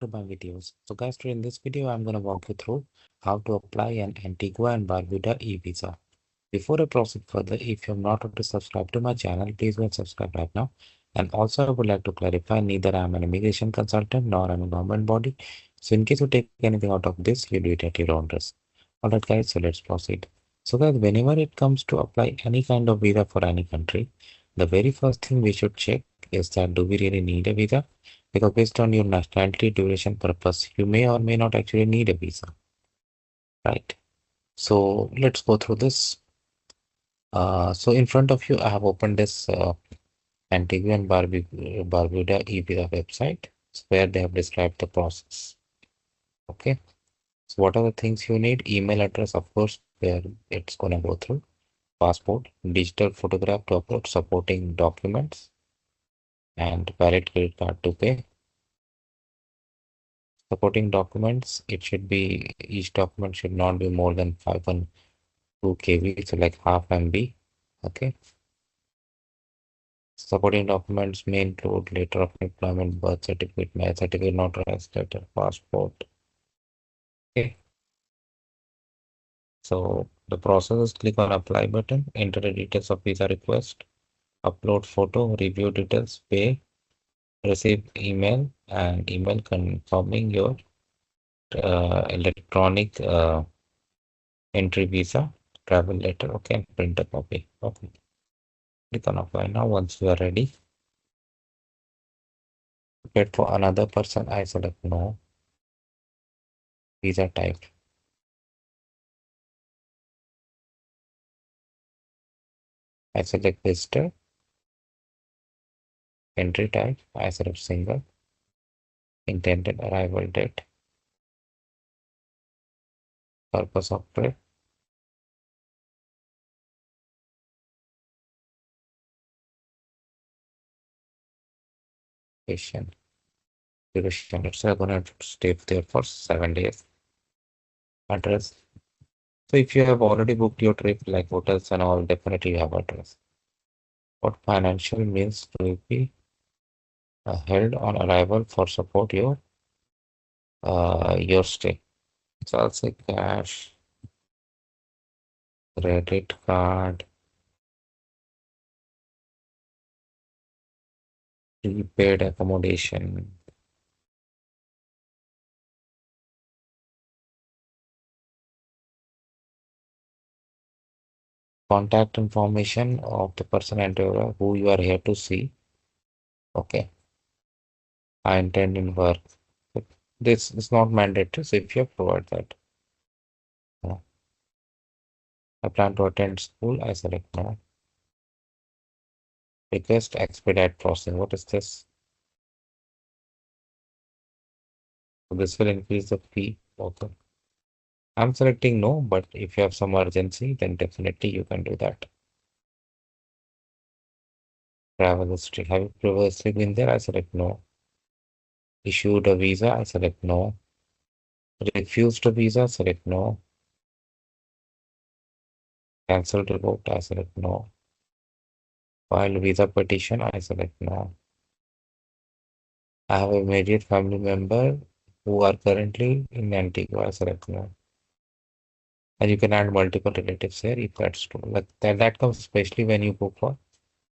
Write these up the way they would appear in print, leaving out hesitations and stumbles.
To my videos. So guys, today in this video, I'm going to walk you through how to apply an Antigua and Barbuda e-visa. Before I proceed further, if you're not already subscribed to my channel, please go and subscribe right now. And also, I would like to clarify, neither I'm an immigration consultant nor I'm a government body. So in case you take anything out of this, you do it at your own risk. Alright guys, so let's proceed. So guys, whenever it comes to apply any kind of visa for any country, the very first thing we should check is that do we really need a visa? Because based on your nationality duration purpose, you may or may not actually need a visa, right? So let's go through this. So in front of you, I have opened this Antigua and Barbuda eVisa website where they have described the process. Okay. So what are the things you need? Email address, of course, where it's going to go through. Passport, digital photograph to upload supporting documents, and valid credit card to pay. Supporting documents, it should be, each document should not be more than 512 KB, so like half MB. Okay. Supporting documents may include letter of employment, birth certificate, marriage certificate, notarized letter, passport. Okay. So the process is click on apply button, enter the details of visa request, upload photo, review details, pay, receive email, and email confirming your electronic entry visa, travel letter. Okay, and print a copy. Okay. Click on apply now. Once you are ready, wait for another person. I select no. Visa type. I select visitor. Entry type. I select single. Intended arrival date. Purpose of trip. Duration. Duration. Let's say I'm gonna stay there for 7 days. Address. So if you have already booked your trip, like hotels and all, definitely you have address. What financial means will be held on arrival for support your stay. So I'll say cash, credit card, prepaid accommodation, contact information of the person and who you are here to see. Okay, I intend in work. But this is not mandatory, so if you provide that. No. I plan to attend school, I select no. Request expedite processing. What is this? So this will increase the fee. Okay. I'm selecting no, but if you have some urgency, then definitely you can do that. Travel history. Have you previously been there? I select no. Issued a visa, I select no. Refused a visa, select no. Cancelled report, I select no. Filed visa petition, I select no. I have immediate family member who are currently in Antigua, I select no. And you can add multiple relatives here if that's true. Like that comes especially when you go for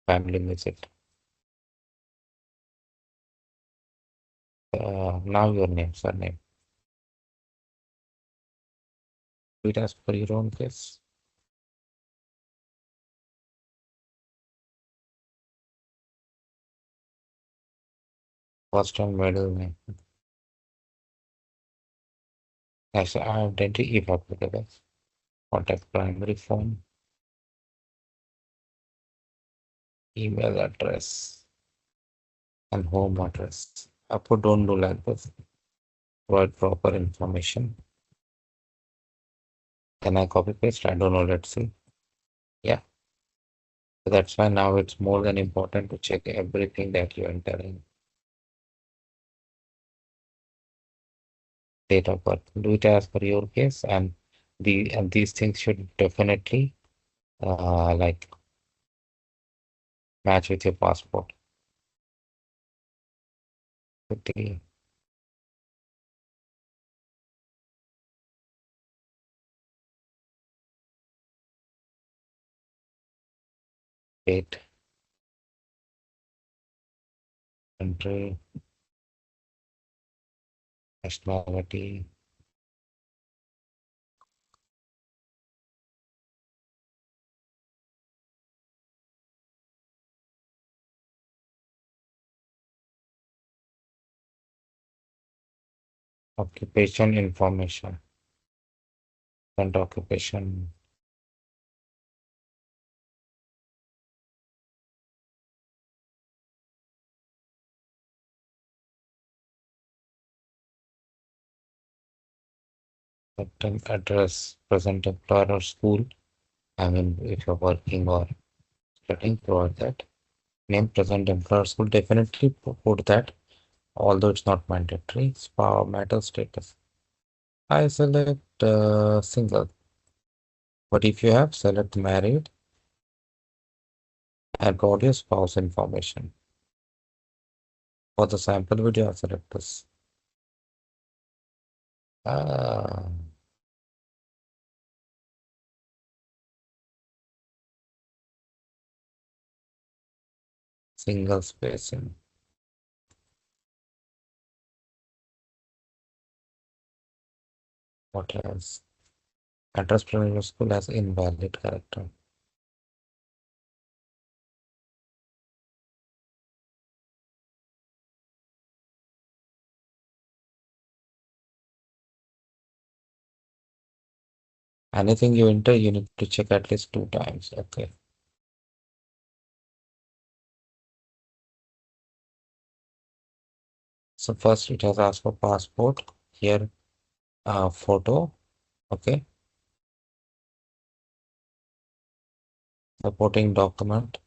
family visit. Now your name, surname. Do it as per your own case. First and middle name. As identity if applicable. Contact primary phone. Email address and home address. Upper don't do like this. Provide proper information. Can I copy paste? I don't know. Let's see. Yeah. So that's why now it's more than important to check everything that you enter in. Date of birth. Do it as per your case, and these things should definitely like match with your passport. Okay. State, country, nationality, occupation information, current occupation, certain address, present employer or school. I mean, if you're working or studying, provide that. Name, present employer, school, definitely put that, although it's not mandatory. Spa, marital status. I select single, but if you have, select married and provide your spouse information. For the sample video, I select this. Ah, single spacing. What else? Entrepreneurial school has invalid character. Anything you enter, you need to check at least 2 times. Okay. So first it has asked for passport. Here, photo. Okay. Supporting document.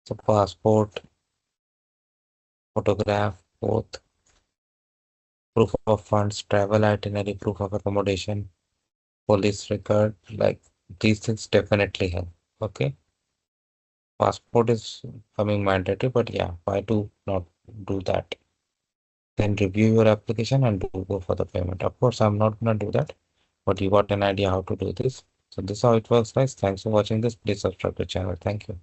So passport, photograph, both. Proof of funds, travel itinerary, proof of accommodation, police record. Like these things definitely help. Okay. Passport is coming mandatory, but yeah, why to not do that? Then review your application and go for the payment. Of course, I'm not gonna do that, but you got an idea how to do this. So this is how it works, guys. Thanks for watching this. Please subscribe to the channel. Thank you.